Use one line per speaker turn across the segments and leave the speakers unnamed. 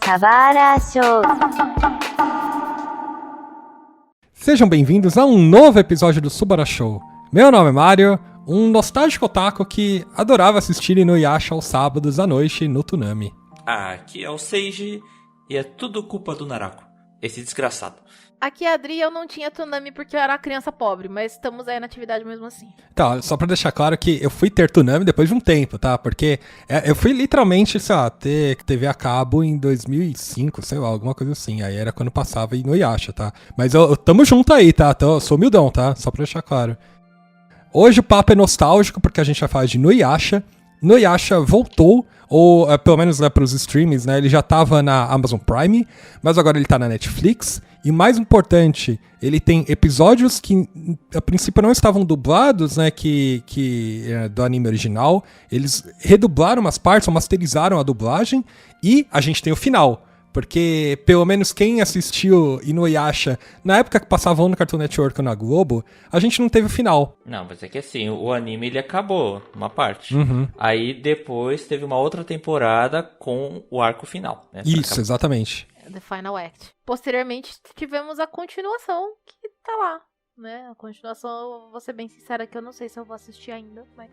Savara Show.
Sejam bem-vindos a um novo episódio do Subara Show. Meu nome é Mario, um nostálgico otaku que adorava assistir Inuyasha aos sábados à noite no Toonami.
Aqui é o Seiji e é tudo culpa do Narako, esse desgraçado.
Aqui é a Adri, eu não tinha Toonami porque eu era criança pobre, mas estamos aí na atividade mesmo assim.
Tá, só pra deixar claro que eu fui ter Toonami depois de um tempo, tá? Porque eu fui literalmente, sei lá, ter TV a cabo em 2005, sei lá, alguma coisa assim. Aí era quando passava Inuyasha, tá? Mas eu tamo junto aí, tá? Eu sou humildão, tá? Só pra deixar claro. Hoje o papo é nostálgico porque a gente vai falar de Inuyasha. Inuyasha voltou, ou pelo menos pros streams, né? Ele já tava na Amazon Prime, mas agora ele tá na Netflix. E mais importante, ele tem episódios que a princípio não estavam dublados, né, do anime original. Eles redublaram umas partes, ou masterizaram a dublagem. E a gente tem o final. Porque, pelo menos quem assistiu Inuyasha na época que passavam no Cartoon Network ou na Globo, a gente não teve o final.
Não, mas é que assim, o anime ele acabou, uma parte.
Uhum.
Aí depois teve uma outra temporada com o arco final, né?
Isso, exatamente.
The Final Act. Posteriormente, tivemos a continuação, que tá lá, né? A continuação, vou ser bem sincera que eu não sei se eu vou assistir ainda, mas...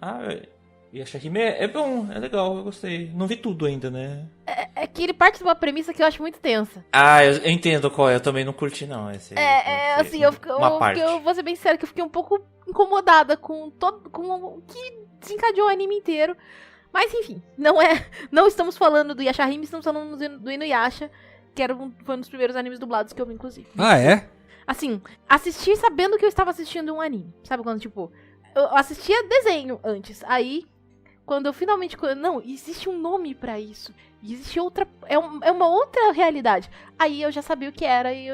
E a Shahime é bom, é legal, eu gostei. Não vi tudo ainda, né?
É que ele parte de uma premissa que eu acho muito tensa.
Eu entendo qual é, eu também não curti não.
Assim, eu vou ser bem sincera que eu fiquei um pouco incomodada com o que desencadeou o anime inteiro. Mas enfim, não estamos falando do Yashahime, estamos falando do Inuyasha, que foi um dos primeiros animes dublados que eu vi, inclusive.
Ah, é?
Assim, assistir sabendo que eu estava assistindo um anime. Sabe quando, tipo, eu assistia desenho antes, aí... Quando eu finalmente... Não, existe um nome pra isso. Existe outra... É uma outra realidade. Aí eu já sabia o que era e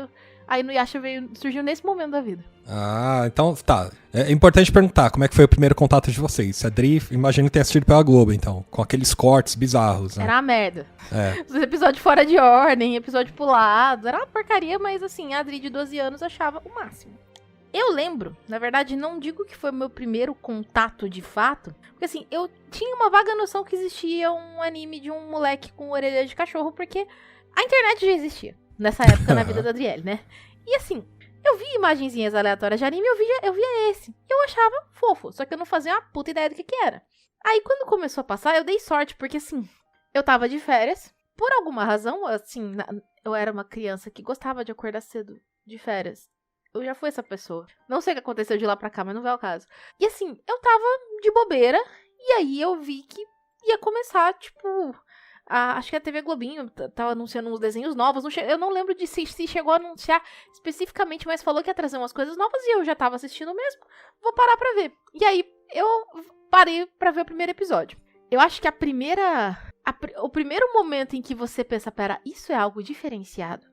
aí Inuyasha surgiu nesse momento da vida.
Ah, então tá. É importante perguntar como é que foi o primeiro contato de vocês. A Adri, imagino que tenha assistido pela Globo, então. Com aqueles cortes bizarros, né?
Era uma merda.
É.
Os episódios fora de ordem, episódio pulado. Era uma porcaria, mas assim, a Adri de 12 anos achava o máximo. Eu lembro, na verdade, não digo que foi o meu primeiro contato de fato, porque assim, eu tinha uma vaga noção que existia um anime de um moleque com orelha de cachorro, porque a internet já existia nessa época na vida da Adriele, né? E assim, eu vi imagenzinhas aleatórias de anime e eu via esse. Eu achava fofo, só que eu não fazia uma puta ideia do que era. Aí quando começou a passar, eu dei sorte, porque assim, eu tava de férias, por alguma razão, assim, eu era uma criança que gostava de acordar cedo de férias. Eu já fui essa pessoa. Não sei o que aconteceu de lá pra cá, mas não vai ao caso. E assim, eu tava de bobeira. E aí eu vi que ia começar, tipo... acho que a TV Globinho tava anunciando uns desenhos novos. Eu não lembro de se chegou a anunciar especificamente, mas falou que ia trazer umas coisas novas. E eu já tava assistindo mesmo. Vou parar pra ver. E aí, eu parei pra ver o primeiro episódio. Eu acho que o primeiro momento em que você pensa, pera, isso é algo diferenciado,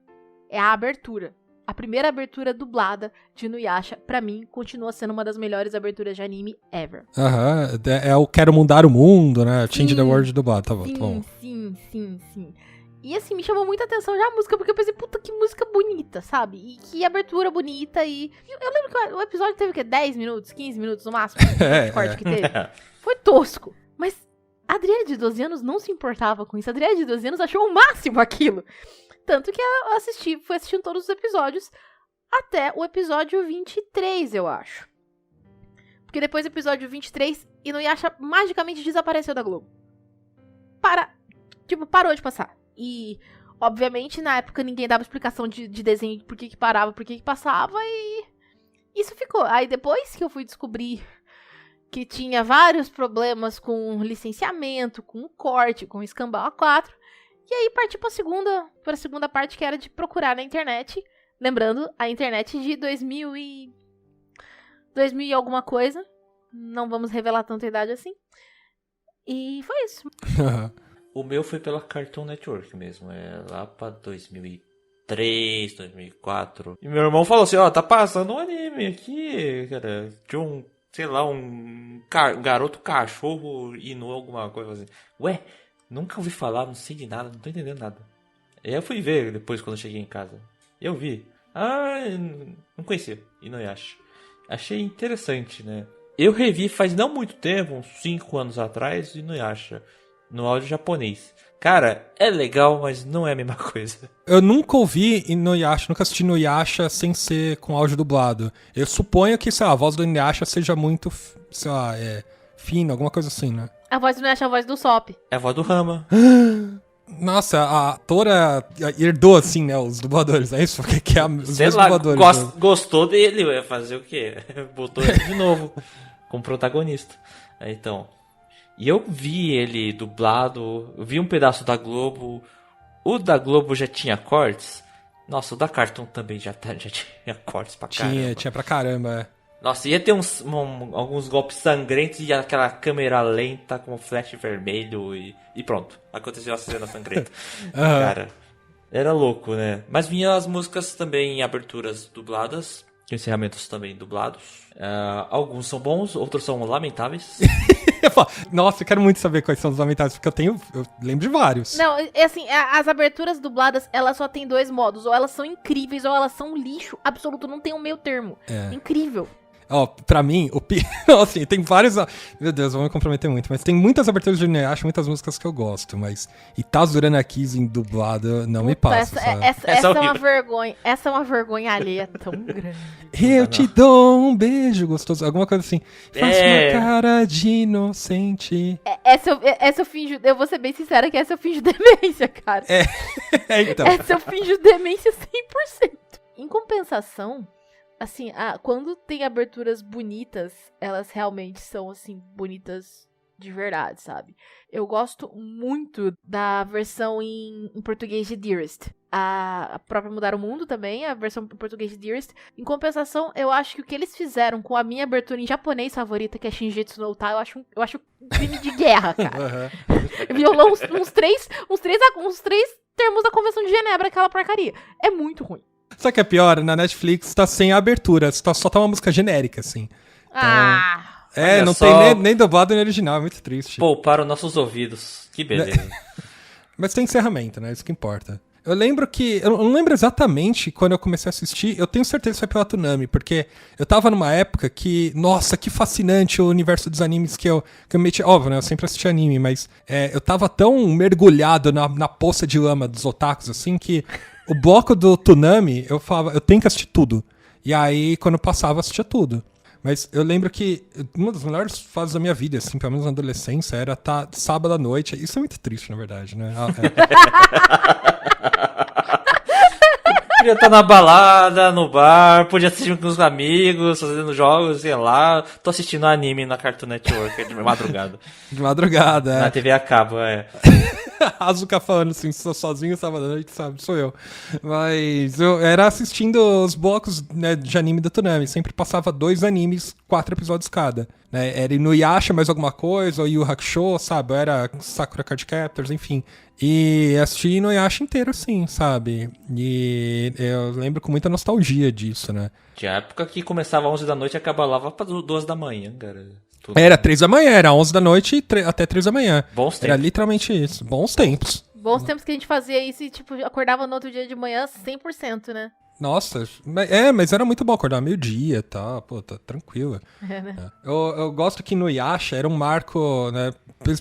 é a abertura. A primeira abertura dublada de Inuyasha, pra mim, continua sendo uma das melhores aberturas de anime ever.
Aham, é o Quero Mudar o Mundo, né? Change the World dublado, tá bom.
Sim. E assim, me chamou muita atenção já a música, porque eu pensei, puta, que música bonita, sabe? E que abertura bonita, e... Eu lembro que o episódio teve o quê? 10 minutos, 15 minutos no máximo? De corte que teve. Foi tosco. Mas a Adriana de 12 anos não se importava com isso. A Adriana de 12 anos achou o máximo aquilo. Tanto que eu fui assistindo todos os episódios até o episódio 23, eu acho. Porque depois do episódio 23, Inuyasha magicamente desapareceu da Globo. Parou de passar. E, obviamente, na época ninguém dava explicação de desenho, por que parava, por que passava, e isso ficou. Aí depois que eu fui descobrir que tinha vários problemas com licenciamento, com corte, com escambau A4, e aí parti pra segunda parte, que era de procurar na internet. Lembrando, a internet de 2000 e alguma coisa. Não vamos revelar tanta idade assim. E foi isso.
O meu foi pela Cartoon Network mesmo. Lá pra 2003, 2004. E meu irmão falou assim, tá passando um anime aqui, cara. De um, sei lá, um garoto cachorro Inu, alguma coisa assim. Ué... Nunca ouvi falar, não sei de nada, não tô entendendo nada. Aí eu fui ver depois quando eu cheguei em casa. Eu vi. Não conhecia. Inuyasha. Achei interessante, né? Eu revi faz não muito tempo, uns 5 anos atrás, Inuyasha. No áudio japonês. Cara, é legal, mas não é a mesma coisa.
Eu nunca ouvi Inuyasha, nunca assisti Inuyasha sem ser com áudio dublado. Eu suponho que, sei lá, a voz do Inuyasha seja muito, sei lá, fina, alguma coisa assim, né?
A voz do Nash é a voz do Sop.
É a voz do Rama.
Nossa, a Tora herdou, assim, né, os dubladores, é isso? Que é os
Sei
dois
lá,
dubladores. Né?
gostou dele, vai fazer o quê? Botou ele de novo como protagonista. Então, e eu vi ele dublado, eu vi um pedaço da Globo. O da Globo já tinha cortes. Nossa, o da Cartoon também já tinha cortes pra caramba.
Tinha pra caramba,
Nossa, ia ter alguns golpes sangrentos e aquela câmera lenta com flash vermelho e pronto. Aconteceu a cena sangrenta. Cara, era louco, né? Mas vinha as músicas também em aberturas dubladas, encerramentos também dublados. Alguns são bons, outros são lamentáveis.
Nossa, eu quero muito saber quais são os lamentáveis, porque eu lembro de vários.
Não, é assim, as aberturas dubladas, elas só tem 2 modos. Ou elas são incríveis, ou elas são lixo absoluto. Não tem um meio termo. Incrível.
Ó, pra mim, não, assim, tem vários... Meu Deus, eu vou me comprometer muito, mas tem muitas aberturas de Inuyasha, muitas músicas que eu gosto, mas Itazurana Kiss em dublado não me passa, sabe?
Essa é uma vergonha. Essa é uma vergonha alheia tão grande.
Eu te dou um beijo gostoso, alguma coisa assim. Faça uma cara de inocente.
Essa eu finjo... Eu vou ser bem sincera que essa eu finjo demência, cara.
Então.
Essa eu finjo demência 100%. Em compensação... Assim, quando tem aberturas bonitas, elas realmente são, assim, bonitas de verdade, sabe? Eu gosto muito da versão em português de Dearest. A própria Mudar o Mundo também, a versão em português de Dearest. Em compensação, eu acho que o que eles fizeram com a minha abertura em japonês favorita, que é Shinjitsu no Uta, eu acho um crime de guerra, cara. Violou uns três termos da Convenção de Genebra, aquela porcaria. É muito ruim.
Sabe o que é pior? Na Netflix tá sem abertura, só tá uma música genérica, assim. Então, não tem nem dublado nem original, é muito triste.
Pouparam nossos ouvidos, que beleza.
Mas tem encerramento, né? Isso que importa. Eu lembro que... Eu não lembro exatamente quando eu comecei a assistir, eu tenho certeza que foi pela Toonami, porque eu tava numa época que... Nossa, que fascinante o universo dos animes que eu meti... Óbvio, né? Eu sempre assisti anime, mas eu tava tão mergulhado na poça de lama dos otakus, assim, que... O bloco do Toonami, eu falava, eu tenho que assistir tudo. E aí, quando eu passava, eu assistia tudo. Mas eu lembro que uma das melhores fases da minha vida, assim, pelo menos na adolescência, era estar sábado à noite. Isso é muito triste, na verdade, né?
Podia estar na balada, no bar, podia assistir com os amigos, fazendo jogos, sei lá. Tô assistindo anime na Cartoon Network de madrugada.
De madrugada,
Na TV a cabo,
Azuka falando assim, sou sozinho sábado à noite, sabe? Sou eu. Mas eu era assistindo os blocos, né, de anime da Toonami. Sempre passava 2 animes, 4 episódios cada. Né? Era Inuyasha mais alguma coisa, ou Yu Hakusho, sabe? Ou era Sakura Card Captors, enfim. E assisti Inuyasha inteiro, assim, sabe? E eu lembro com muita nostalgia disso, né?
Tinha época que começava às 11 da noite e acabava pra 2 da manhã, cara.
Era 3 da manhã, era 11 da noite até 3 da manhã.
Bons tempos.
Era literalmente isso, bons tempos.
Bons tempos que a gente fazia isso e, tipo, acordava no outro dia de manhã 100%, né?
Nossa, mas era muito bom acordar meio-dia, tá? Pô, tá tranquilo.
Né?
Eu gosto que no Yasha era um marco, né?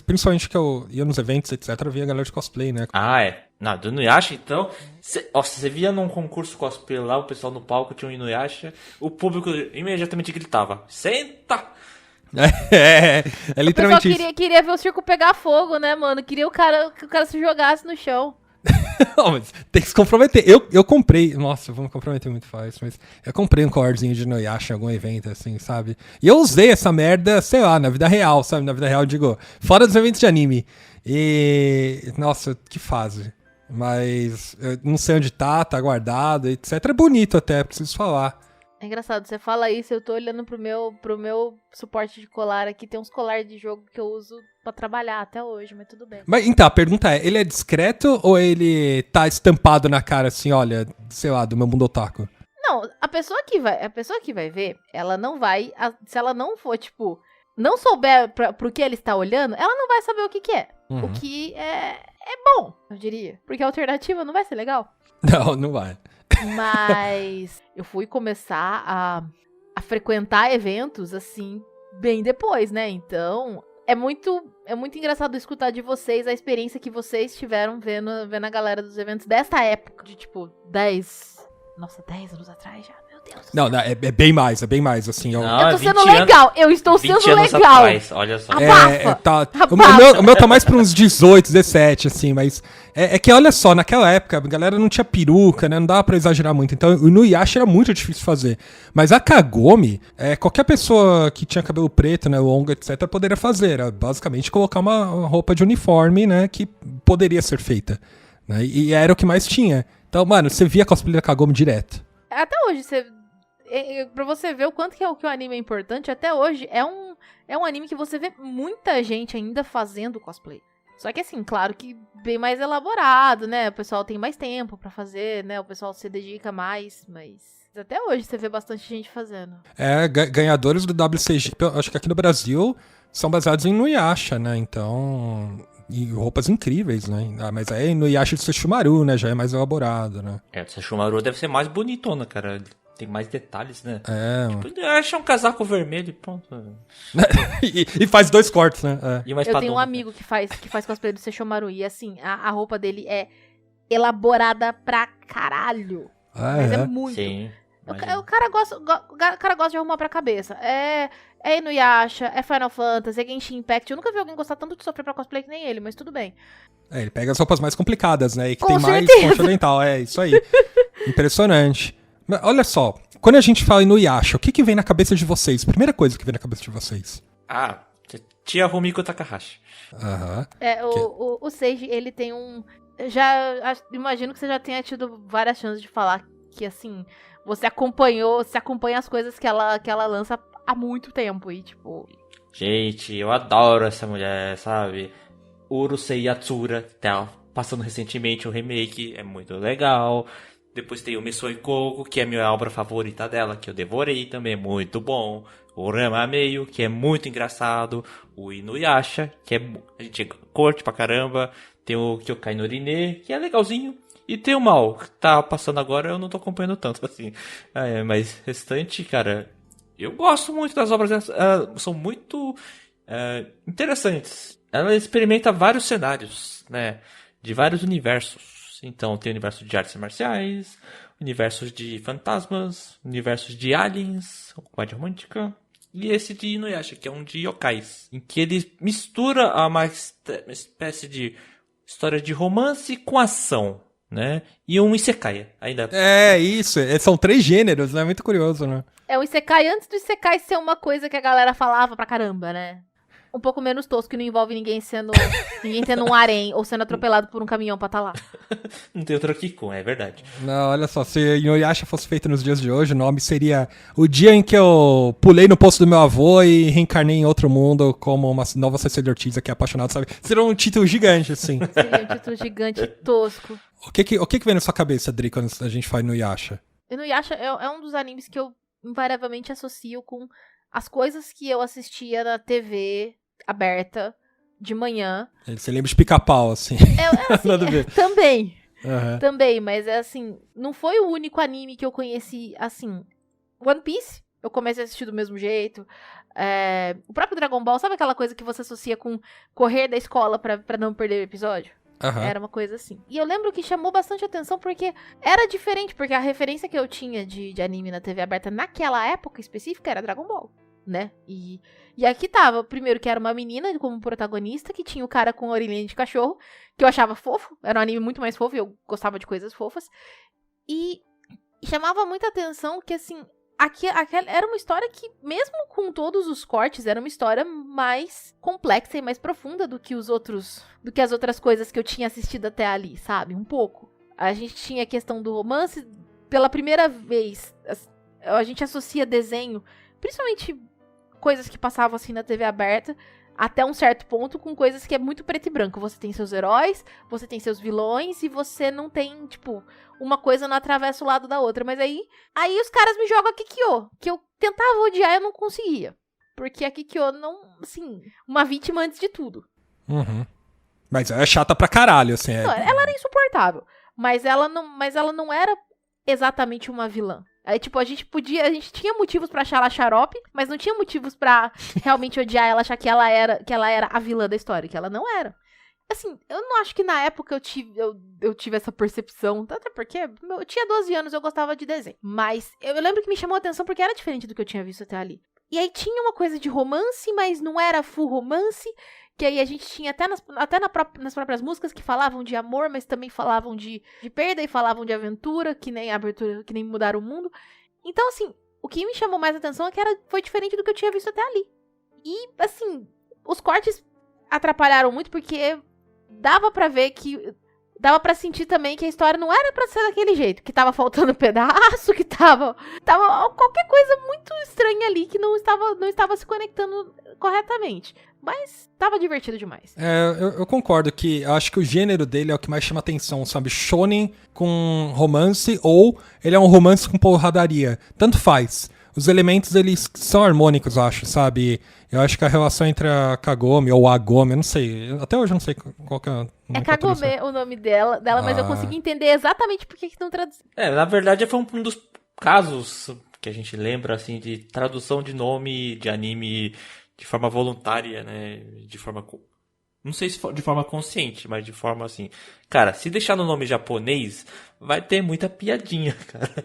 Principalmente que eu ia nos eventos, etc, eu via a galera de cosplay, né?
Não, do Inuyasha, então... Você via num concurso cosplay lá, o pessoal no palco tinha um Inuyasha, o público imediatamente gritava, senta!
Literalmente
o pessoal queria ver o circo pegar fogo, né, mano? Queria que o cara se jogasse no chão.
Não, mas tem que se comprometer. Eu comprei... Nossa, eu vou me comprometer muito fácil, mas eu comprei um corzinho de Inuyasha em algum evento, assim, sabe? E eu usei essa merda, sei lá, na vida real, sabe? Na vida real, digo, fora dos eventos de anime. E... Nossa, que fase. Mas eu não sei onde tá guardado, etc. É bonito até, preciso falar.
É engraçado, você fala isso, eu tô olhando pro meu suporte de colar aqui, tem uns colares de jogo que eu uso pra trabalhar até hoje, mas tudo bem.
Mas então, a pergunta é, ele é discreto ou ele tá estampado na cara assim, olha, sei lá, do meu mundo otaku?
Não, a pessoa que vai ver, ela não vai, se ela não for, tipo, não souber pro que ele está olhando, ela não vai saber o que é.
Uhum.
O que é bom, eu diria, porque a alternativa não vai ser legal.
Não vai.
Mas eu fui começar a frequentar eventos, assim, bem depois, né? Então, É muito engraçado escutar de vocês a experiência que vocês tiveram vendo a galera dos eventos desta época, de tipo 10 anos atrás já. Meu Deus do
Não,
céu.
é bem mais, assim.
Não,
Eu
é
tô
20
sendo
anos-
legal, eu estou
20
sendo
anos
legal.
atrás, olha só.
Abafa.
O meu tá mais pra uns 18, 17, assim, mas é que olha só, naquela época a galera não tinha peruca, né, não dava pra exagerar muito, então o Inuyasha era muito difícil fazer, mas a Kagome, qualquer pessoa que tinha cabelo preto, né, longo, etc, poderia fazer, era basicamente colocar uma roupa de uniforme, né, que poderia ser feita, né, e era o que mais tinha. Então, mano, você via cosplay da Kagome direto.
Até hoje, pra você ver o quanto que o anime é importante, até hoje é um anime que você vê muita gente ainda fazendo cosplay. Só que assim, claro que bem mais elaborado, né? O pessoal tem mais tempo pra fazer, né? O pessoal se dedica mais, mas até hoje você vê bastante gente fazendo.
Ganhadores do WCG, acho que aqui no Brasil, são baseados em Inuyasha, né? Então, e roupas incríveis, né? Mas aí Inuyasha de Sesshomaru, né? Já é mais elaborado, né?
O Sesshomaru deve ser mais bonitona, cara. Tem mais detalhes, né?
Tipo,
Acha um casaco vermelho e pronto.
e faz 2 cortes, né?
E uma
Eu tenho um
espadona.
amigo que faz cosplay do Sesshomaru e assim, a roupa dele é elaborada pra caralho. Mas é muito.
Sim.
O cara gosta de arrumar pra cabeça. É Inuyasha, é Final Fantasy, é Genshin Impact. Eu nunca vi alguém gostar tanto de sofrer pra cosplay que nem ele, mas tudo bem.
Ele pega as roupas mais complicadas, né? E que
Com
tem mais
certeza.
concha dental. É isso aí. Impressionante. Mas olha só, quando a gente fala em Inuyasha, o que vem na cabeça de vocês? Primeira coisa que vem na cabeça de vocês.
Tia Rumiko Takahashi.
Aham.
O Seiji, ele tem um... Imagino que você já tenha tido várias chances de falar que, assim, você acompanha as coisas que ela lança há muito tempo e, tipo...
Gente, eu adoro essa mulher, sabe? Urusei Yatsura, tá passando recentemente o remake, é muito legal. Depois tem o Mesoi Kouko, que é a minha obra favorita dela, que eu devorei também, é muito bom. O Rama Meio, que é muito engraçado. O Inuyasha, que a gente curte pra caramba. Tem o Kyokai no Rine, que é legalzinho. E tem o Mal, que tá passando agora, eu não tô acompanhando tanto assim. Mas restante, cara, eu gosto muito das obras dela, são muito interessantes. Ela experimenta vários cenários, né, de vários universos. Então tem o universo de artes marciais, universos de fantasmas, universos de aliens, comédia romântica. E esse de Inuyasha, que é um de yokais, em que ele mistura uma espécie de história de romance com ação, né? E um isekai ainda.
Isso. São 3 gêneros, né? Muito curioso, né?
É o Isekai antes do Isekai ser uma coisa que a galera falava pra caramba, né? Um pouco menos tosco, que não envolve ninguém tendo um harém ou sendo atropelado por um caminhão pra tá lá.
Não tem outro Kikun, é verdade.
Não, olha só, se Inuyasha fosse feito nos dias de hoje, o nome seria O Dia em que eu pulei no poço do meu avô e reencarnei em outro mundo como uma nova Cecília Ortiz aqui apaixonada, sabe? Seria um título gigante, assim.
Seria um título gigante tosco.
O que vem na sua cabeça, Adri, quando a gente fala Inuyasha?
Inuyasha é um dos animes que eu invariavelmente associo com as coisas que eu assistia na TV aberta de manhã.
Você lembra de Pica-Pau, assim.
Assim,
Nada a ver.
Também.
Uhum.
Também, mas é assim, não foi o único anime que eu conheci, assim. One Piece, eu comecei a assistir do mesmo jeito. O próprio Dragon Ball, sabe aquela coisa que você associa com correr da escola pra não perder o episódio?
Uhum.
Era uma coisa assim. E eu lembro que chamou bastante atenção porque era diferente, porque a referência que eu tinha de anime na TV aberta naquela época específica era Dragon Ball, né? E aqui tava, primeiro que era uma menina como protagonista, que tinha o cara com a orelhinha de cachorro, que eu achava fofo, era um anime muito mais fofo e eu gostava de coisas fofas. E chamava muita atenção que, assim, era uma história que, mesmo com todos os cortes, era uma história mais complexa e mais profunda do que as outras coisas que eu tinha assistido até ali, sabe? Um pouco. A gente tinha a questão do romance. Pela primeira vez, a gente associa desenho, principalmente coisas que passavam assim na TV aberta, até um certo ponto, com coisas que é muito preto e branco. Você tem seus heróis, você tem seus vilões, e você não tem, tipo, uma coisa não atravessa o lado da outra. Mas aí os caras me jogam a Kikyo, que eu tentava odiar e eu não conseguia. Porque a Kikyo não, assim, uma vítima antes de tudo.
Uhum. Mas ela é chata pra caralho, assim.
Não, ela era insuportável. Mas ela não era exatamente uma vilã. Aí, tipo, a gente tinha motivos pra achar ela xarope, mas não tinha motivos pra realmente odiar ela, achar que ela era a vilã da história, que ela não era. Assim, eu não acho que na época eu tive essa percepção, até porque eu tinha 12 anos, eu gostava de desenho. Mas eu lembro que me chamou a atenção porque era diferente do que eu tinha visto até ali. E aí tinha uma coisa de romance, mas não era full romance, que aí a gente tinha até nas próprias músicas que falavam de amor, mas também falavam de perda e falavam de aventura, que nem abertura, que nem mudar o mundo. Então, assim, o que me chamou mais atenção é que foi diferente do que eu tinha visto até ali. E, assim, os cortes atrapalharam muito porque dava pra ver que... Dava pra sentir também que a história não era pra ser daquele jeito. Que tava faltando pedaço, que tava qualquer coisa muito estranha ali que não estava se conectando corretamente. Mas tava divertido demais.
Eu concordo que eu acho que o gênero dele é o que mais chama atenção, sabe? Shonen com romance ou ele é um romance com porradaria. Tanto faz. Os elementos, eles são harmônicos, eu acho, sabe? Eu acho que a relação entre a Kagome ou a Agome, eu não sei. Até hoje eu não sei qual que é...
É Kagome o nome dela, mas eu consegui entender exatamente por que não traduziu.
Na verdade foi um dos casos que a gente lembra, assim, de tradução de nome de anime de forma voluntária, né? De forma... Não sei se de forma consciente, mas de forma assim... Cara, se deixar no nome japonês, vai ter muita piadinha, cara.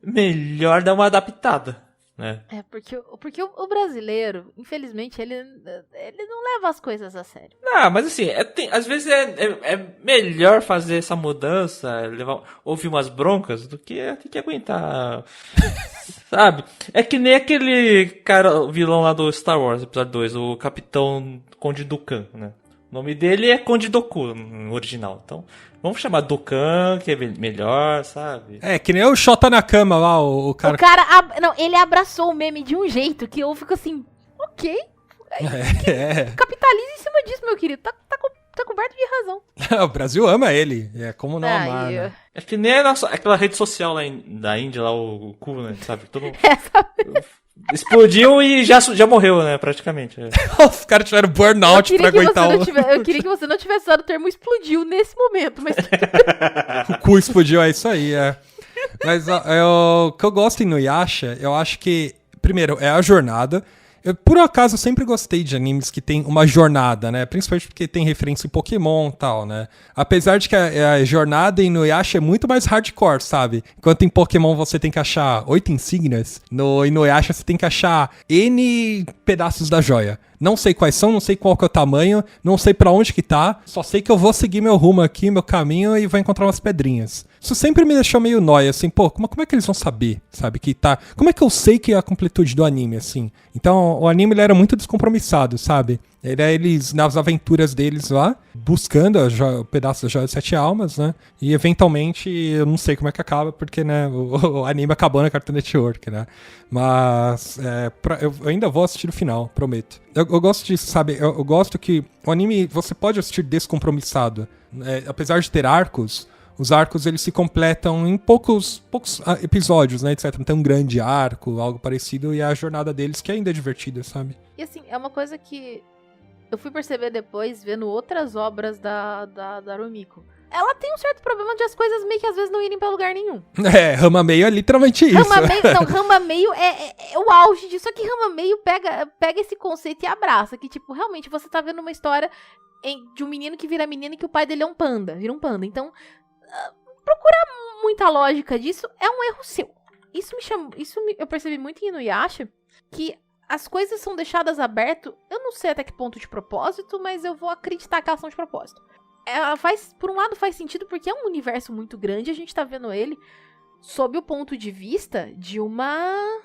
Melhor dar uma adaptada, né?
Porque o brasileiro, infelizmente, ele não leva as coisas a sério.
Não, mas assim, às vezes é melhor fazer essa mudança, ouvir umas broncas, do que ter que aguentar... Sabe? É que nem aquele cara, o vilão lá do Star Wars, episódio 2, o Capitão Conde Dooku, né? O nome dele é Conde Dooku no original. Então, vamos chamar Dokkan, que é melhor, sabe?
Que nem o Shota na cama lá, o cara...
O cara, ele abraçou o meme de um jeito que eu fico assim, ok. Capitaliza em cima disso, meu querido. Tá coberto de razão.
O Brasil ama ele. É como não amar, né?
É que nem aquela rede social lá da Índia, lá o cu, né? Sabe? Todo mundo... Explodiu e já morreu, né? Praticamente.
Os caras tiveram burnout pra aguentar
Eu queria que você não tivesse usado o termo explodiu nesse momento, mas...
O cu explodiu, é isso aí, Mas o que eu gosto em Inuyasha, eu acho que, primeiro, é a jornada. Eu, por acaso, sempre gostei de animes que tem uma jornada, né? Principalmente porque tem referência em Pokémon e tal, né? Apesar de que a jornada em Inuyasha é muito mais hardcore, sabe? Enquanto em Pokémon você tem que achar 8 insígnias, no Inuyasha você tem que achar N pedaços da joia. Não sei quais são, não sei qual que é o tamanho, não sei pra onde que tá, só sei que eu vou seguir meu rumo aqui, meu caminho, e vou encontrar umas pedrinhas. Isso sempre me deixou meio nóia, assim, pô, como é que eles vão saber, sabe, que tá... Como é que eu sei que é a completude do anime, assim? Então, o anime, ele era muito descompromissado, sabe? Eles, nas aventuras deles lá, buscando o pedaço da Joia das Sete Almas, né? E, eventualmente, eu não sei como é que acaba, porque, né, o anime acabou na Cartoon Network, né? Mas, eu ainda vou assistir o final, prometo. Eu gosto disso, sabe? Eu gosto que o anime, você pode assistir descompromissado. Apesar de ter arcos, os arcos, eles se completam em poucos episódios, né, etc. Não tem um grande arco, algo parecido, e é a jornada deles que ainda é divertida, sabe?
E assim, é uma coisa que eu fui perceber depois, vendo outras obras da Rumiko. Ela tem um certo problema de as coisas meio que às vezes não irem pra lugar nenhum.
Rama meio é literalmente isso.
Rama meio é o auge disso. Só que Rama meio pega esse conceito e abraça. Que, tipo, realmente você tá vendo uma história de um menino que vira menina e que o pai dele vira um panda. Então, procurar muita lógica disso é um erro seu. Eu percebi muito em Inuyasha, que as coisas são deixadas abertas. Eu não sei até que ponto de propósito, mas eu vou acreditar que elas são de propósito. Por um lado faz sentido porque é um universo muito grande, a gente tá vendo ele sob o ponto de vista de uma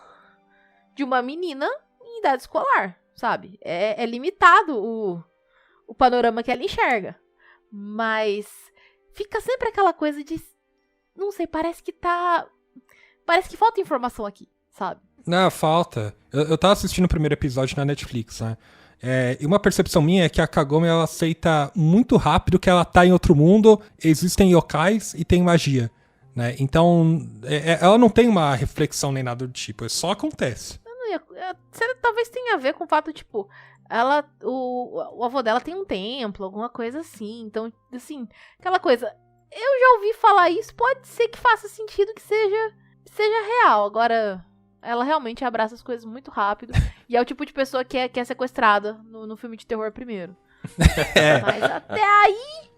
menina em idade escolar, sabe? É limitado o panorama que ela enxerga. Mas fica sempre aquela coisa de, não sei, parece que falta informação aqui, sabe?
Não, falta. Eu tava assistindo o primeiro episódio na Netflix, né? E uma percepção minha é que a Kagome, ela aceita muito rápido que ela tá em outro mundo, existem yokais e tem magia, né? Então, ela não tem uma reflexão nem nada do tipo, só acontece.
Talvez tenha a ver com o fato, tipo, o avô dela tem um templo, alguma coisa assim. Então, assim, aquela coisa, eu já ouvi falar isso, pode ser que faça sentido que seja real. Agora, ela realmente abraça as coisas muito rápido. E é o tipo de pessoa que é sequestrada no filme de terror primeiro. Mas até aí,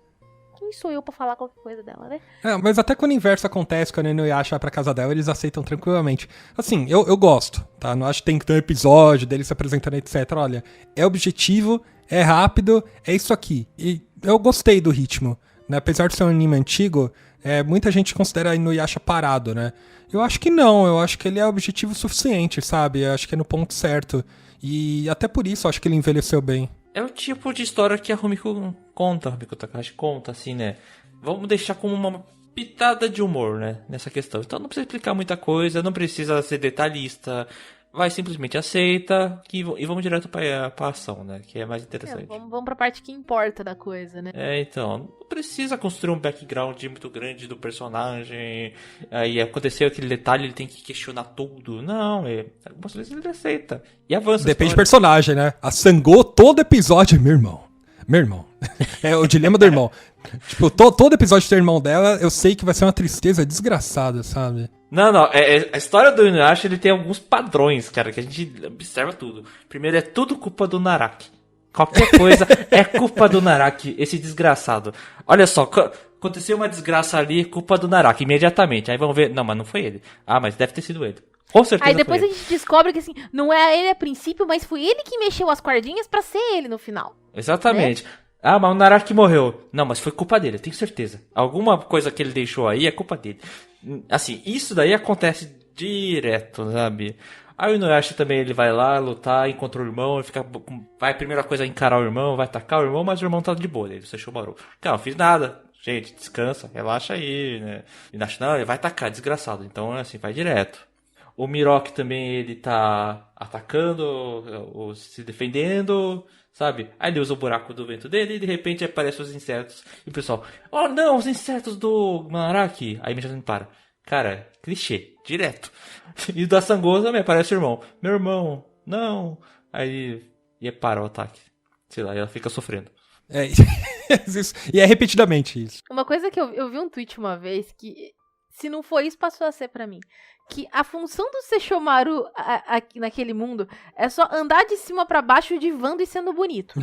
quem sou eu pra falar qualquer coisa dela, né?
Mas até quando o inverso acontece, quando a Inuyasha vai pra casa dela, eles aceitam tranquilamente. Assim, eu gosto, tá? Não acho que tem que ter um episódio dele se apresentando, etc. Olha, é objetivo, é rápido, é isso aqui. E eu gostei do ritmo, né? Apesar de ser um anime antigo, muita gente considera a Inuyasha parado, né? Eu acho que não, eu acho que ele é objetivo o suficiente, sabe? Eu acho que é no ponto certo. E até por isso eu acho que ele envelheceu bem.
É o tipo de história que a Rumiko Takahashi conta, assim, né? Vamos deixar como uma pitada de humor, né? Nessa questão. Então não precisa explicar muita coisa, não precisa ser detalhista. Vai simplesmente aceita e vamos direto pra ação, né? Que é mais interessante.
Vamos pra parte que importa da coisa, né?
Então, não precisa construir um background muito grande do personagem. Aí aconteceu aquele detalhe, ele tem que questionar tudo. Não, algumas vezes ele aceita. E avança.
Depende do personagem, né? A Sangô, todo episódio, meu irmão. É o dilema do irmão. Tipo, todo episódio do irmão dela, eu sei que vai ser uma tristeza desgraçada, sabe?
Não, a história do Inuyasha, ele tem alguns padrões, cara, que a gente observa tudo. Primeiro, é tudo culpa do Naraki. Qualquer coisa é culpa do Naraki, esse desgraçado. Olha só, aconteceu uma desgraça ali, culpa do Naraki, imediatamente. Aí vamos ver, não, mas não foi ele. Ah, mas deve ter sido ele. Com certeza.
Aí depois a gente descobre que, assim, não é ele a princípio, mas foi ele que mexeu as cordinhas pra ser ele no final.
Exatamente. Né? Ah, mas o Naraki morreu. Não, mas foi culpa dele, eu tenho certeza. Alguma coisa que ele deixou aí é culpa dele. Assim, isso daí acontece direto, sabe? Aí o Inuyasha também, ele vai lá lutar, encontra o irmão, ele vai a primeira coisa encarar o irmão, vai atacar o irmão, mas o irmão tá de boa, ele fechou o barulho. Cara, não fiz nada. Gente, descansa, relaxa aí, né? Inuyasha, não, ele vai atacar, desgraçado. Então, assim, vai direto. O Miroki também, ele tá atacando, ou se defendendo, sabe? Aí ele usa o buraco do vento dele e de repente aparecem os insetos. E o pessoal, oh não, os insetos do Manaraki. Aí imediatamente para. Cara, clichê, direto. E o da Sangô também aparece o irmão. Meu irmão, não. Aí e para o ataque. Sei lá, ela fica sofrendo.
E é repetidamente isso.
Uma coisa que eu vi um tweet uma vez que, se não foi isso, passou a ser pra mim. Que a função do Sesshomaru aqui naquele mundo é só andar de cima pra baixo divando e sendo bonito.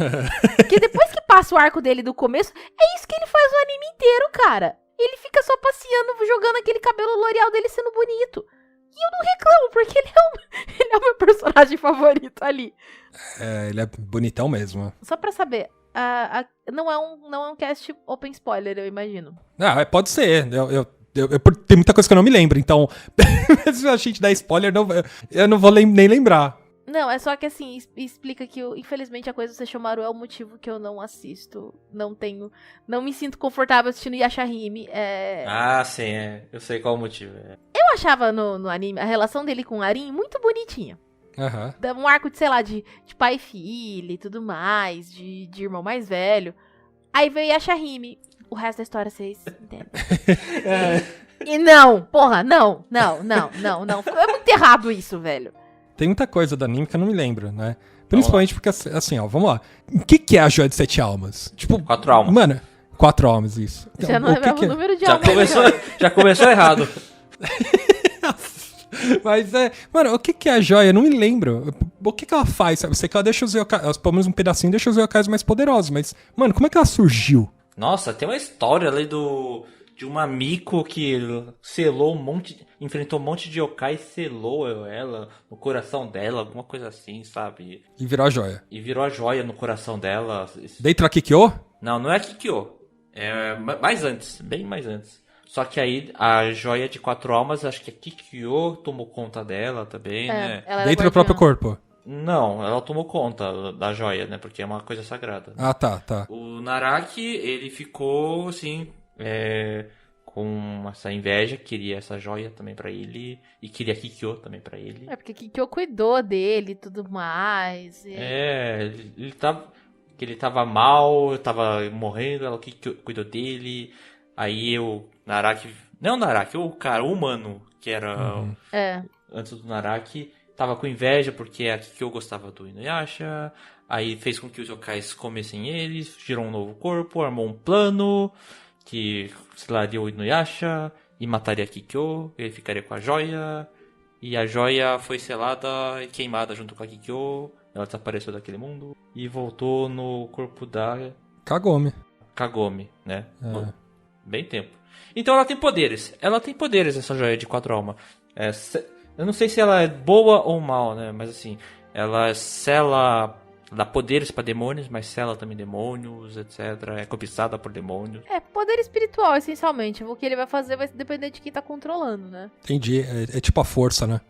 Porque depois que passa o arco dele do começo, é isso que ele faz o anime inteiro, cara. Ele fica só passeando, jogando aquele cabelo L'Oreal dele sendo bonito. E eu não reclamo, porque ele é o meu personagem favorito ali.
Ele é bonitão mesmo.
Só pra saber, não é um cast open spoiler, eu imagino.
Pode ser. Tem muita coisa que eu não me lembro, então se a gente der spoiler, eu não vou nem lembrar.
Não, é só que assim, explica que infelizmente a coisa do Sesshomaru é o motivo que eu não assisto, não me sinto confortável assistindo Yashahime.
Ah, sim, eu sei qual o motivo.
Eu achava no anime a relação dele com o Arin muito bonitinha.
Uhum.
Um arco de, sei lá, de pai e filha e tudo mais, de irmão mais velho. Aí veio Yashahime. O resto da história vocês entendem. E não, porra, não. É muito errado isso, velho.
Tem muita coisa do anime que eu não me lembro, né? Principalmente porque, assim, ó, vamos lá. O que é a Joia de 7 Almas? Tipo,
4 almas.
Mano, 4 almas, isso. Então,
já não lembrava o número de almas.
Já começou errado.
Mas mano, o que é a joia? Eu não me lembro. O que ela faz? Sabe? Eu sei que ela deixa os yokais, pelo menos um pedacinho, deixa os yokais mais poderosos. Mas, mano, como é que ela surgiu?
Nossa, tem uma história ali de uma Miko que selou enfrentou um monte de yokai e selou ela no coração dela, alguma coisa assim, sabe?
E virou a joia.
E virou a joia no coração dela.
Dentro da Kikyo?
Não é Kikyo. É mais antes, bem mais antes. Só que aí a joia de 4 almas, acho que a Kikyo tomou conta dela também, né?
Dentro do próprio corpo.
Não, ela tomou conta da joia, né? Porque é uma coisa sagrada.
Ah, tá.
O Naraki, ele ficou, assim, com essa inveja, queria essa joia também pra ele, e queria Kikyo também pra ele.
Porque Kikyo cuidou dele e tudo mais.
Ele tava mal, tava morrendo, ela cuidou dele, aí o Naraki... Não o Naraki, o cara, o humano, que era antes do Naraki... Tava com inveja porque a Kikyo gostava do Inuyasha. Aí fez com que os yokais comessem eles. Girou um novo corpo, armou um plano que sellaria o Inuyasha. e mataria Kikyo, ele ficaria com a joia, e a joia foi selada e queimada junto com a Kikyo, ela desapareceu daquele mundo e voltou no corpo da Kagome, né? Bem tempo. Então ela tem poderes. Essa joia de 4 almas. Eu não sei se ela é boa ou mal, né? Mas assim, ela sela, dá poderes pra demônios, mas sela também demônios, etc. É cobiçada por demônios.
Poder espiritual, essencialmente. O que ele vai fazer vai depender de quem tá controlando, né?
Entendi. É tipo a força, né?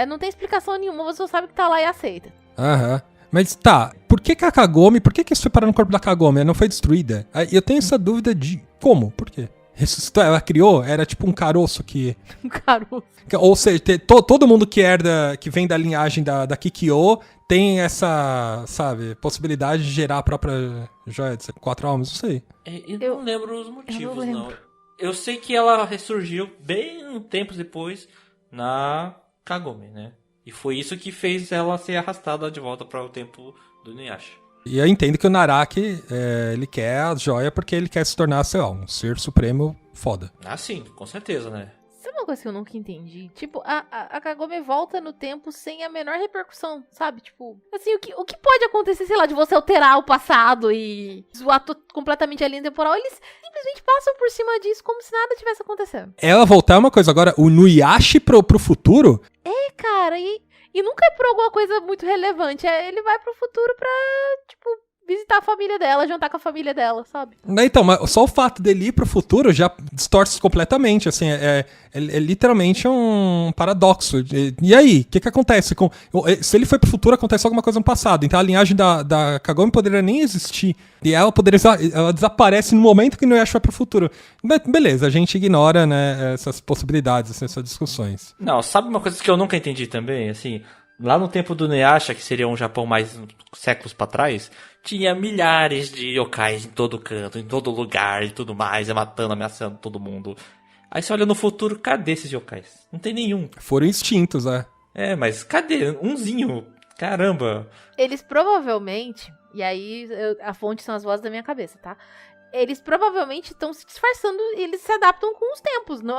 Não tem explicação nenhuma, você só sabe que tá lá e aceita.
Aham. Mas tá, por que a Kagome, por que isso foi parar no corpo da Kagome? Ela não foi destruída? Eu tenho essa dúvida de como? Por quê? Ressuscitou, ela criou? Era tipo um caroço que...
Um caroço.
Ou seja, todo mundo que herda, que vem da linhagem da Kikyo tem essa, sabe, possibilidade de gerar a própria joia de 4 almas, não sei.
Eu não lembro os motivos, não. Eu sei que ela ressurgiu bem tempos depois na Kagome, né? E foi isso que fez ela ser arrastada de volta para o tempo do Inuyasha.
E eu entendo que o Naraki, ele quer a joia porque ele quer se tornar, sei lá, um ser supremo foda.
Ah, sim, com certeza, né?
Sabe uma coisa que eu nunca entendi? Tipo, a Kagome volta no tempo sem a menor repercussão, sabe? Tipo, assim, o que pode acontecer, sei lá, de você alterar o passado e zoar completamente a linha temporal? Eles simplesmente passam por cima disso como se nada tivesse acontecendo.
Ela voltar é uma coisa, agora, o Inuyasha pro futuro...
Cara, e nunca é por alguma coisa muito relevante. Ele vai pro futuro pra, tipo, visitar a família dela, jantar com a família dela, sabe?
Então, mas só o fato dele ir pro futuro já distorce completamente, assim, é literalmente um paradoxo. E aí, o que acontece? Se ele foi pro futuro, acontece alguma coisa no passado. Então a linhagem da Kagome poderia nem existir. E ela desaparece no momento que o Inuyasha vai pro futuro. Beleza, a gente ignora, né, essas possibilidades, assim, essas discussões.
Não, sabe uma coisa que eu nunca entendi também? Assim, lá no tempo do Inuyasha, que seria um Japão mais séculos pra trás, tinha milhares de yokais em todo canto, em todo lugar e tudo mais, matando, ameaçando todo mundo. Aí você olha no futuro, cadê esses yokais? Não tem nenhum.
Foram extintos,
mas cadê? Umzinho. Caramba.
Eles provavelmente, e aí a fonte são as vozes da minha cabeça, tá? Eles provavelmente estão se disfarçando e eles se adaptam com os tempos. Não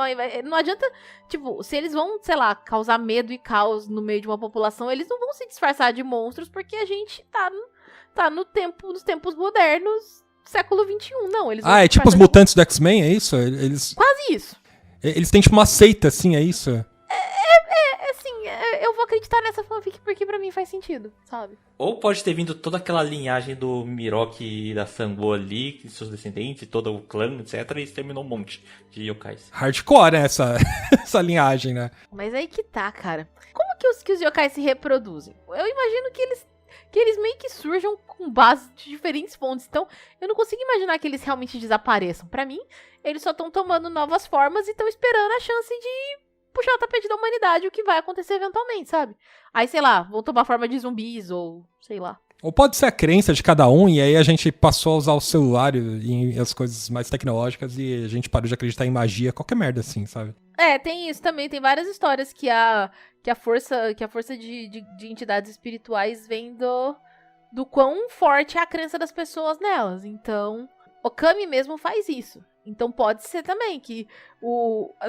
adianta, tipo, se eles vão, sei lá, causar medo e caos no meio de uma população, eles não vão se disfarçar de monstros porque a gente tá nos tempos modernos, século XXI, não. Eles
é tipo os mutantes do X-Men, é isso?
Quase isso.
Eles têm tipo uma seita, assim, é isso?
Assim, eu vou acreditar nessa fanfic porque pra mim faz sentido, sabe?
Ou pode ter vindo toda aquela linhagem do Miroki e da Sango ali, seus descendentes, todo o clã, etc. E exterminou um monte de yokais.
Hardcore, né, essa linhagem, né?
Mas aí que tá, cara. Como que os yokais se reproduzem? Eu imagino que eles meio que surjam com base de diferentes fontes. Então, eu não consigo imaginar que eles realmente desapareçam. Pra mim, eles só estão tomando novas formas e estão esperando a chance de puxar o tapete da humanidade, o que vai acontecer eventualmente, sabe? Aí, sei lá, vão tomar forma de zumbis ou sei lá.
Ou pode ser a crença de cada um, e aí a gente passou a usar o celular e as coisas mais tecnológicas e a gente parou de acreditar em magia, qualquer merda assim, sabe?
Tem isso também. Tem várias histórias que a força de entidades espirituais vem do quão forte é a crença das pessoas nelas. Então, Okami mesmo faz isso. Então pode ser também que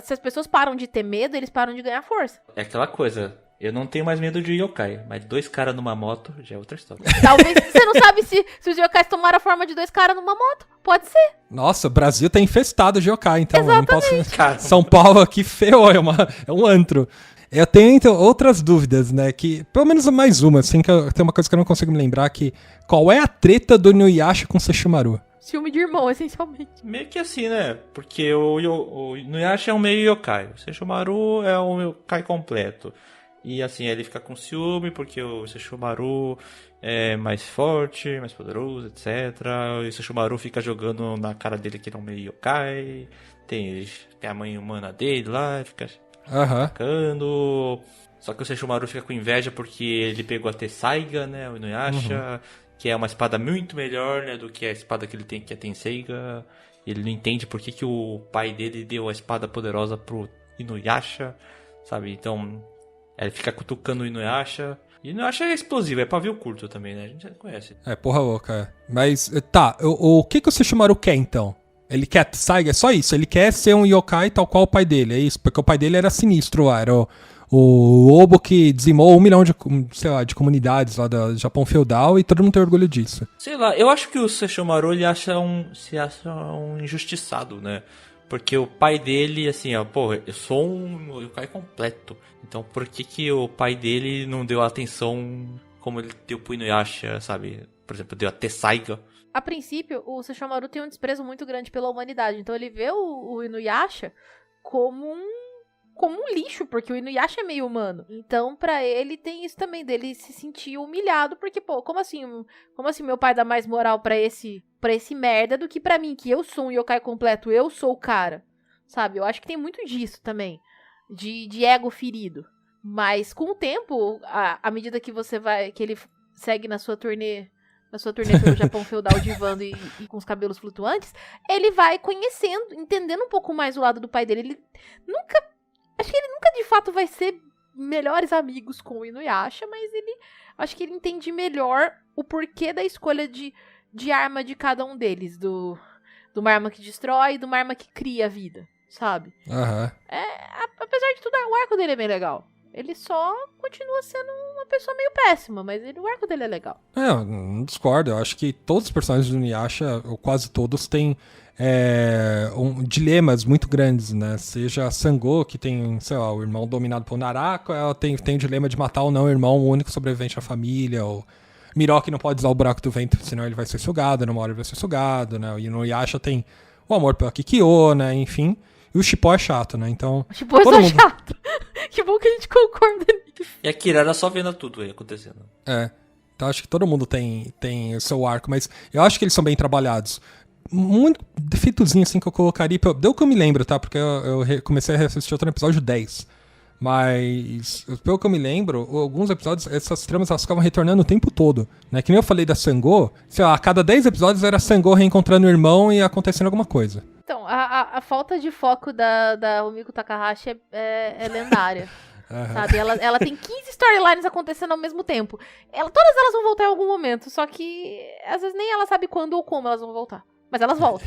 se as pessoas param de ter medo, eles param de ganhar força.
É aquela coisa, eu não tenho mais medo de yokai, mas 2 caras numa moto já é outra história.
Talvez você não sabe se os yokais tomaram a forma de 2 caras numa moto. Pode ser.
Nossa, o Brasil tá infestado de yokai, então
exatamente.
Eu não posso... São Paulo aqui feio, é um antro. Eu tenho então, outras dúvidas, né, que pelo menos mais uma, assim, tem uma coisa que eu não consigo me lembrar, que qual é a treta do Inuyasha com o Sesshomaru?
Ciúme de irmão, essencialmente.
Meio que assim, né? Porque o Inuyasha é um meio yokai. O Sesshomaru é um yokai completo. E assim, ele fica com ciúme porque o Sesshomaru é mais forte, mais poderoso, etc. E o Sesshomaru fica jogando na cara dele que ele é um meio yokai. Tem a mãe humana dele lá, fica atacando. Só que o Sesshomaru fica com inveja porque ele pegou a Tessaiga, né? O Inuyasha... que é uma espada muito melhor, né, do que a espada que ele tem, que é a Tenseiga. Ele não entende por que o pai dele deu a espada poderosa pro Inuyasha, sabe? Então, ele fica cutucando o Inuyasha. E o Inuyasha é explosivo, é pavio curto também, né? A gente já conhece.
Porra louca. Mas, tá, o que o Sesshomaru quer, então? Ele quer, sabe, é só isso. Ele quer ser um yokai tal qual o pai dele, é isso. Porque o pai dele era sinistro lá, era o lobo que dizimou 1 milhão de, sei lá, de comunidades lá do Japão feudal e todo mundo tem orgulho disso.
Sei lá, eu acho que o Sesshomaru, ele se acha um injustiçado, né? Porque o pai dele, assim, ó, pô, eu sou um yokai completo. Então por que o pai dele não deu atenção como ele deu pro Inuyasha, sabe? Por exemplo, deu a Tessaiga.
A princípio, o Sesshomaru tem um desprezo muito grande pela humanidade. Então ele vê o Inuyasha como um lixo, porque o Inuyasha é meio humano. Então, pra ele, tem isso também, dele se sentir humilhado, porque, pô, como assim meu pai dá mais moral pra esse merda do que pra mim, que eu sou um yokai completo, eu sou o cara, sabe? Eu acho que tem muito disso também, de ego ferido. Mas, com o tempo, à medida que que ele segue na sua turnê pelo Japão feudal divando e com os cabelos flutuantes, ele vai conhecendo, entendendo um pouco mais o lado do pai dele. Acho que ele nunca de fato vai ser melhores amigos com o Inuyasha, mas acho que ele entende melhor o porquê da escolha de arma de cada um deles, de uma arma que destrói e de uma arma que cria a vida, sabe?
Aham.
Apesar de tudo, o arco dele é bem legal. Ele só continua sendo uma pessoa meio péssima, mas o arco dele é legal.
Eu não discordo. Eu acho que todos os personagens do Inuyasha, ou quase todos, têm dilemas muito grandes, né? Seja a Sango, que tem, sei lá, o irmão dominado por Narako, ela tem o dilema de matar ou não o irmão, o único sobrevivente da família, ou Miroki não pode usar o buraco do vento, senão ele vai ser sugado, numa hora ele vai ser sugado, né? O Inuyasha tem o amor pela Kikyo, né? Enfim. E o Shippo é chato, né? Então.
O Shippo é só chato. Que bom que a gente concorda nisso.
E a Kirara só vendo tudo aí acontecendo.
Então acho que todo mundo tem o seu arco, mas eu acho que eles são bem trabalhados. Muito defeitozinho assim que eu colocaria, deu que eu me lembro, tá? Porque eu comecei a assistir outro episódio 10. Mas, pelo que eu me lembro, alguns episódios, essas tramas elas ficavam retornando o tempo todo, né? Que nem eu falei da Sango, sei lá, a cada 10 episódios era a Sango reencontrando o irmão e acontecendo alguma coisa.
Então, a falta de foco da Rumiko Takahashi é lendária. Sabe? Ela tem 15 storylines acontecendo ao mesmo tempo. Todas elas vão voltar em algum momento, só que às vezes nem ela sabe quando ou como elas vão voltar. Mas elas voltam.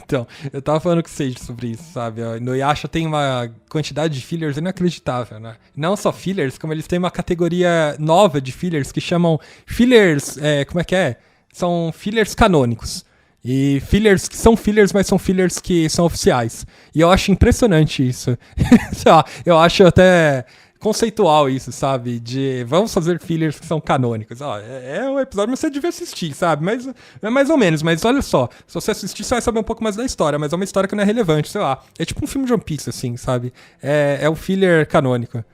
Então, eu tava falando com o Sage sobre isso, sabe? O Inuyasha tem uma quantidade de fillers inacreditável, né? Não só fillers, como eles têm uma categoria nova de fillers que chamam fillers, como é que é? São fillers canônicos. E fillers que são fillers, mas são fillers que são oficiais. E eu acho impressionante isso. Sei lá, eu acho até conceitual isso, sabe? De vamos fazer fillers que são canônicos. É um episódio que você devia assistir, sabe? Mas é mais ou menos. Mas olha só, se você assistir, você vai saber um pouco mais da história. Mas é uma história que não é relevante, sei lá. É tipo um filme de One Piece, assim, sabe? É um filler canônico.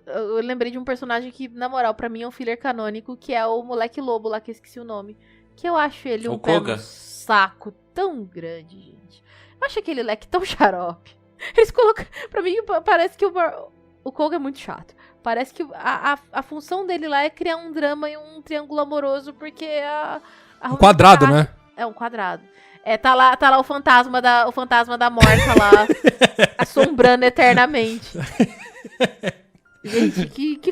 Eu lembrei de um personagem que, na moral, pra mim é um filler canônico, que é o moleque lobo lá, que eu esqueci o nome. Que eu acho ele um pé no saco tão grande, gente. Eu acho aquele leque tão xarope. Eles colocam... Pra mim, parece que o Koga é muito chato. Parece que a função dele lá é criar um drama e um triângulo amoroso, porque
um quadrado, né?
É um quadrado. Tá lá o fantasma da morta lá, assombrando eternamente. Gente,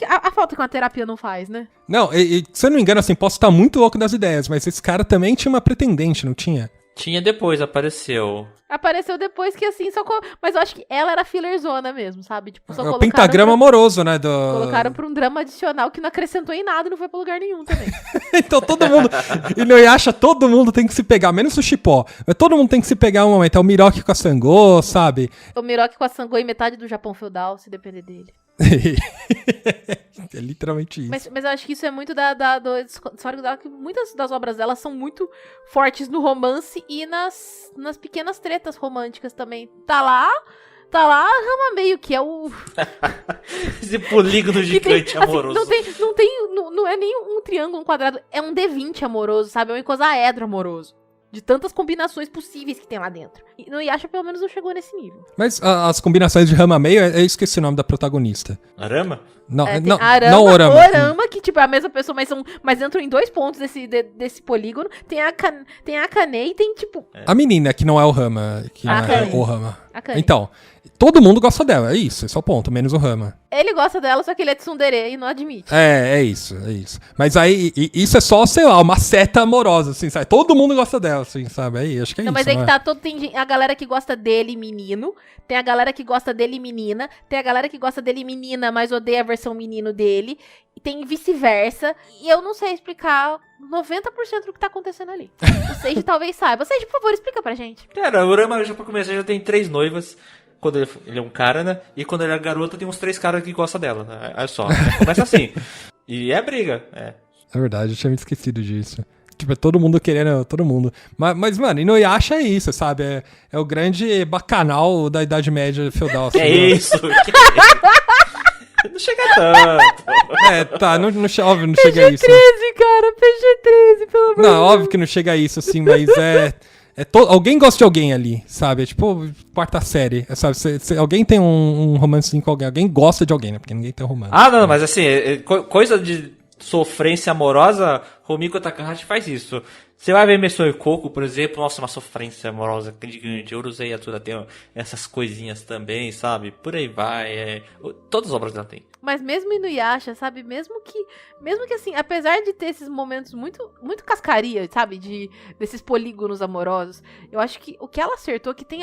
a falta que uma terapia não faz, né?
Não, se eu não me engano, assim, posso estar muito louco das ideias, mas esse cara também tinha uma pretendente, não tinha?
Tinha depois, apareceu.
Apareceu depois que, assim, mas eu acho que ela era fillerzona mesmo, sabe? Tipo, só
o pentagrama amoroso, né?
Colocaram pra um drama adicional que não acrescentou em nada e não foi pra lugar nenhum também.
Então todo mundo... E Inuyasha, todo mundo tem que se pegar, menos o Shippo. Mas todo mundo tem que se pegar um momento. É o Miroki com a Sango, sabe?
O Miroki com a Sango e metade do Japão feudal, se depender dele.
É literalmente isso.
Mas eu acho que isso é muito do histórico dela, que muitas das obras dela são muito fortes no romance e nas pequenas tretas românticas também. Tá lá a Rama Meio, que é o...
Esse polígono gigante amoroso.
Não é nem um triângulo, um quadrado, é um D20 amoroso, sabe? É um icosaedro amoroso. De tantas combinações possíveis que tem lá dentro. E no Yasha, pelo menos, não chegou nesse nível.
Mas as combinações de Rama Meio, eu esqueci o nome da protagonista.
Arama?
Não,
não
Orama.
Orama, que tipo é a mesma pessoa, mas entram em 2 pontos desse polígono. Tem a Akane e tem tipo...
A menina, que não é o Rama. Que não é o Rama.
Akane.
Então, todo mundo gosta dela, é isso, esse é o ponto, menos o Rama.
Ele gosta dela, só que ele é tsundere e não admite.
É isso. Mas aí, isso é só, sei lá, uma seta amorosa, assim, sabe? Todo mundo gosta dela. céu, assim, sabe? Aí, acho que é
Não,
isso,
mas aí
né?
que tá tem a galera que gosta dele menino, tem a galera que gosta dele menina, tem a galera que gosta dele menina, mas odeia a versão menino dele, e tem vice-versa, e eu não sei explicar 90% do que tá acontecendo ali. O Seiji talvez saiba. Seiji, por favor, explica pra gente.
Cara, o Urama, já pra começar, já tem 3 noivas. Quando ele é um cara, né? E quando ele é garota, tem uns 3 caras que gostam dela, né? Olha só, né? Começa assim. E é briga, é.
É verdade, eu tinha me esquecido disso. Tipo, é todo mundo querendo, todo mundo. Mas mano, Inuyasha é isso, sabe? É o grande bacanal da Idade Média feudal. Assim,
É isso. Não chega tanto.
É, tá, óbvio, não chega a isso.
PG-13, cara, PG-13, pelo amor de
Não,
Deus.
óbvio que não chega a isso, assim, mas alguém gosta de alguém ali, sabe? É tipo, quarta série, sabe? Alguém tem um romancezinho com alguém, alguém gosta de alguém, né? Porque ninguém tem romance.
Ah, não, mas assim, coisa de sofrência amorosa, Rumiko Takahashi faz isso. Você vai ver Messou Coco, por exemplo, nossa, uma sofrência amorosa gigante. Urusei Yatsura tem essas coisinhas também, sabe? Por aí vai. Todas as obras dela tem.
Mas mesmo Inuyasha, sabe? Mesmo que assim, apesar de ter esses momentos muito, muito cascaria, sabe? Desses polígonos amorosos, eu acho que o que ela acertou é que tem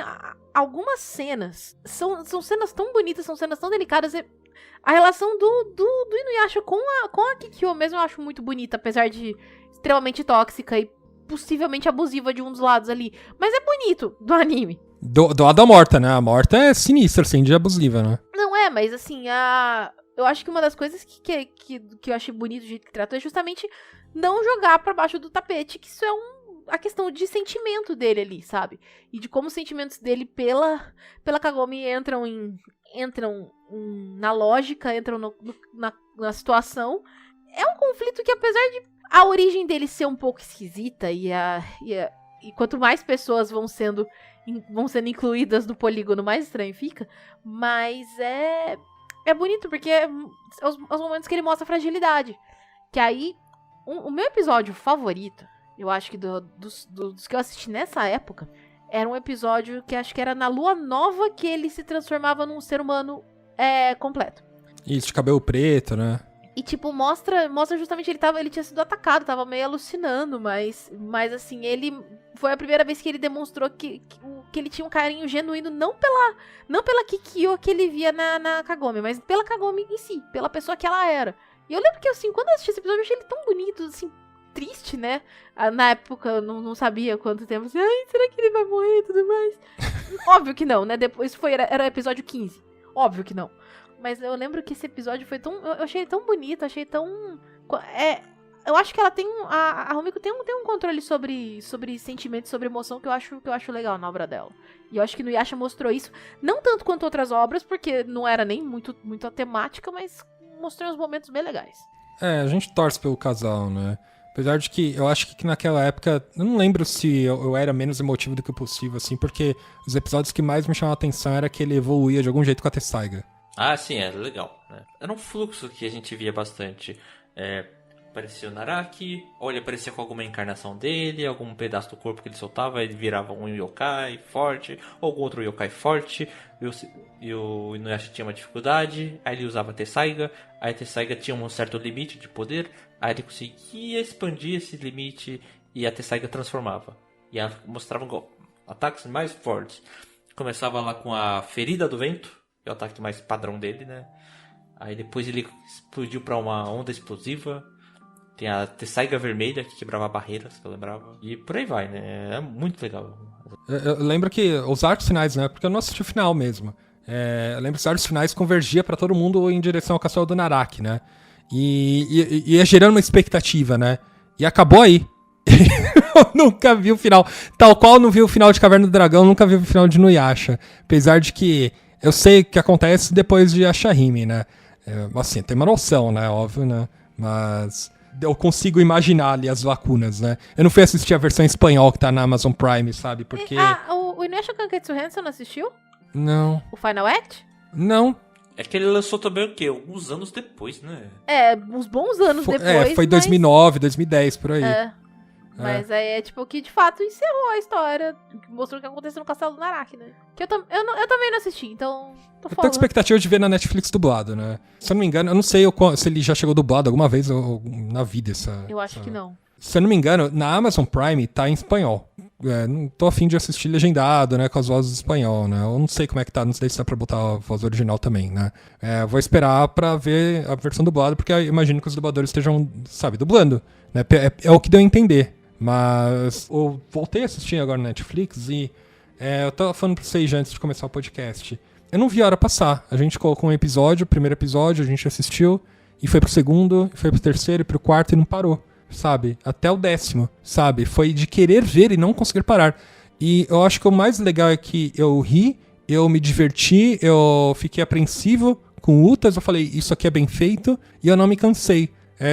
algumas cenas. São cenas tão bonitas, são cenas tão delicadas. A relação do Inuyasha com a Kikyo mesmo eu acho muito bonita, apesar de extremamente tóxica e possivelmente abusiva de um dos lados ali. Mas é bonito do anime.
Do lado da Morta, né? A Morta é sinistra, assim, de abusiva, né?
Não mas assim, eu acho que uma das coisas que eu achei bonito do jeito que tratou é justamente não jogar pra baixo do tapete, que isso é a questão de sentimento dele ali, sabe? E de como os sentimentos dele pela Kagome entram na lógica, entram na situação. É um conflito que, apesar de a origem dele ser um pouco esquisita e quanto mais pessoas vão sendo incluídas no polígono, mais estranho fica. Mas é bonito, porque é os momentos que ele mostra fragilidade. Que aí, o meu episódio favorito, eu acho que dos que eu assisti nessa época, era um episódio que acho que era na Lua Nova, que ele se transformava num ser humano completo.
Isso, de cabelo preto, né?
E, tipo, mostra justamente ele tinha sido atacado, tava meio alucinando, mas assim, ele foi a primeira vez que ele demonstrou que ele tinha um carinho genuíno, não pela Kikyo que ele via na Kagome, mas pela Kagome em si, pela pessoa que ela era. E eu lembro que, assim, quando eu assisti esse episódio, eu achei ele tão bonito, assim, triste, né? Na época eu não sabia quanto tempo, assim, ai, será que ele vai morrer e tudo mais? Óbvio que não, né? Depois era o episódio 15. Óbvio que não. Mas eu lembro que esse episódio foi tão... Eu achei ele tão bonito, achei tão... eu acho que ela tem... A Rumiko tem um controle sobre sentimentos, sobre emoção que eu acho legal na obra dela. E eu acho que no Inuyasha mostrou isso. Não tanto quanto outras obras, porque não era nem muito a temática, mas mostrou uns momentos bem legais.
A gente torce pelo casal, né? Apesar de que eu acho que naquela época... Eu não lembro se eu era menos emotivo do que o possível, assim, porque os episódios que mais me chamavam a atenção era que ele evoluía de algum jeito com a Tessaiga.
Ah, sim, era legal, né? Era um fluxo que a gente via bastante. Aparecia o Naraki, ou ele aparecia com alguma encarnação dele, algum pedaço do corpo que ele soltava, ele virava um yokai forte, ou algum outro yokai forte, e o Inuyasha tinha uma dificuldade, aí ele usava a Tessaiga, aí a Tessaiga tinha um certo limite de poder, aí ele conseguia expandir esse limite, e a Tessaiga transformava. E ela mostrava ataques mais fortes. Começava lá com a Ferida do Vento, é o ataque mais padrão dele, né? Aí depois ele explodiu pra uma onda explosiva. Tem a Tessaiga Vermelha, que quebrava barreiras, que eu lembrava. E por aí vai, né? É muito legal.
Eu lembro que os arcos finais, né? Porque eu não assisti o final mesmo. Eu lembro que os arcos finais convergia pra todo mundo em direção ao castelo do Naraki, né? E ia gerando uma expectativa, né? E acabou aí. Eu nunca vi o final. Tal qual eu não vi o final de Caverna do Dragão, eu nunca vi o final de Inuyasha. Apesar de que eu sei o que acontece depois de Ashahime, né? Assim, tem uma noção, né? Óbvio, né? Mas eu consigo imaginar ali as lacunas, né? Eu não fui assistir a versão em espanhol que tá na Amazon Prime, sabe? Porque...
o Inuyasha Kanketsu Ren, você não assistiu?
Não.
O Final Act?
Não.
É que ele lançou também o quê? Alguns anos depois, né?
Uns bons anos depois.
Foi 2009, 2010, por aí.
Mas é tipo que de fato encerrou a história, mostrou o que aconteceu no Castelo do Naraki, né? Que eu também não assisti, então tô
Eu tô
falando.
com expectativa de ver na Netflix dublado, né? Se eu não me engano, eu não sei se ele já chegou dublado alguma vez na vida.
Eu acho que não.
Se eu não me engano, na Amazon Prime tá em espanhol. não tô afim de assistir legendado, né, com as vozes em espanhol, né? Eu não sei como é que tá, não sei se dá pra botar a voz original também, né? Vou esperar pra ver a versão dublada, porque eu imagino que os dubladores estejam, sabe, dublando, né? É o que deu a entender. Mas eu voltei a assistir agora na Netflix e eu tava falando pra vocês já antes de começar o podcast. Eu não vi a hora passar. A gente colocou um episódio, o primeiro episódio, a gente assistiu, e foi pro segundo, e foi pro terceiro, e pro quarto, e não parou, sabe? Até o 10º, sabe? Foi de querer ver e não conseguir parar. E eu acho que o mais legal é que eu ri, eu me diverti, eu fiquei apreensivo com lutas, eu falei, isso aqui é bem feito, e eu não me cansei.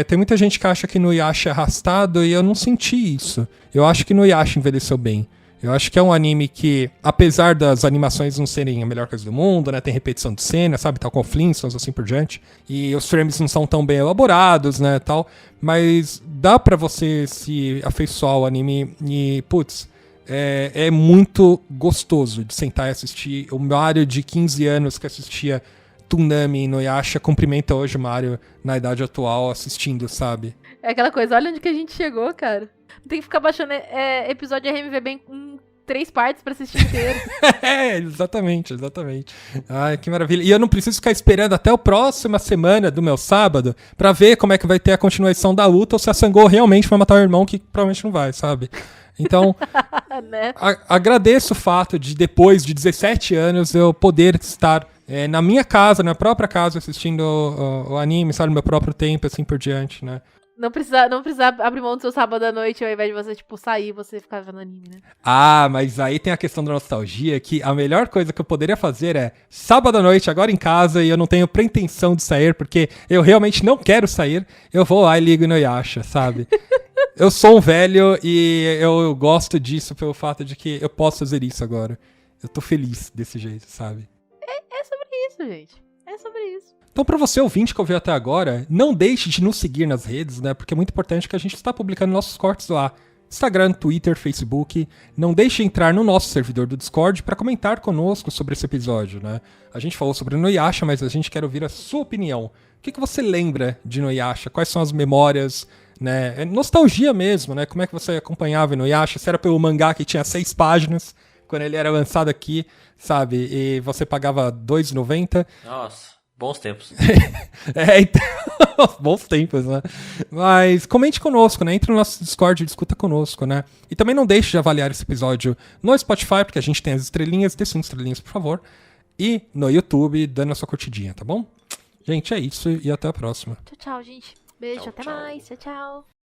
Tem muita gente que acha que no Yasha é arrastado, e eu não senti isso. Eu acho que no Yasha envelheceu bem. Eu acho que é um anime que, apesar das animações não serem a melhor coisa do mundo, né? Tem repetição de cena, sabe? Tal com Flintstones, assim por diante. E os frames não são tão bem elaborados, né? Tal. Mas dá pra você se afeiçoar ao anime e, putz, é muito gostoso de sentar e assistir. O Mario de 15 anos que assistia Toonami e Inuyasha cumprimenta hoje o Mario na idade atual assistindo, sabe?
É aquela coisa, olha onde que a gente chegou, cara. Tem que ficar baixando episódio de RMV bem com 3 partes pra assistir inteiro.
Exatamente. Ai, que maravilha. E eu não preciso ficar esperando até a próxima semana do meu sábado pra ver como é que vai ter a continuação da luta ou se a Sango realmente vai matar o irmão, que provavelmente não vai, sabe? Então,
né?
agradeço o fato de, depois de 17 anos, eu poder estar na minha casa, na própria casa, assistindo o anime, sabe? No meu próprio tempo, assim por diante, né?
Não precisa abrir mão do seu sábado à noite ao invés de você, tipo, sair e você ficar vendo anime, né?
Ah, mas aí tem a questão da nostalgia, que a melhor coisa que eu poderia fazer é sábado à noite, agora em casa, e eu não tenho pretensão de sair, porque eu realmente não quero sair, eu vou lá e ligo no Yasha, sabe? Eu sou um velho e eu gosto disso pelo fato de que eu posso fazer isso agora. Eu tô feliz desse jeito, sabe?
É sobre isso, gente. É sobre isso.
Então, para você ouvinte que ouviu até agora, não deixe de nos seguir nas redes, né? Porque é muito importante que a gente está publicando nossos cortes lá. Instagram, Twitter, Facebook. Não deixe de entrar no nosso servidor do Discord para comentar conosco sobre esse episódio, né? A gente falou sobre Inuyasha, mas a gente quer ouvir a sua opinião. O que você lembra de Inuyasha? Quais são as memórias, né? É nostalgia mesmo, né? Como é que você acompanhava Inuyasha? Se era pelo mangá que tinha 6 páginas, quando ele era lançado aqui, sabe? E você pagava R$2,90.
Nossa. Bons tempos.
Então, bons tempos, né? Mas comente conosco, né? Entre no nosso Discord e discuta conosco, né? E também não deixe de avaliar esse episódio no Spotify, porque a gente tem as estrelinhas, dê 5 estrelinhas, por favor. E no YouTube, dando a sua curtidinha, tá bom? Gente, é isso e até a próxima.
Tchau, gente. Beijo,
Tchau,
até
tchau.
mais. Tchau.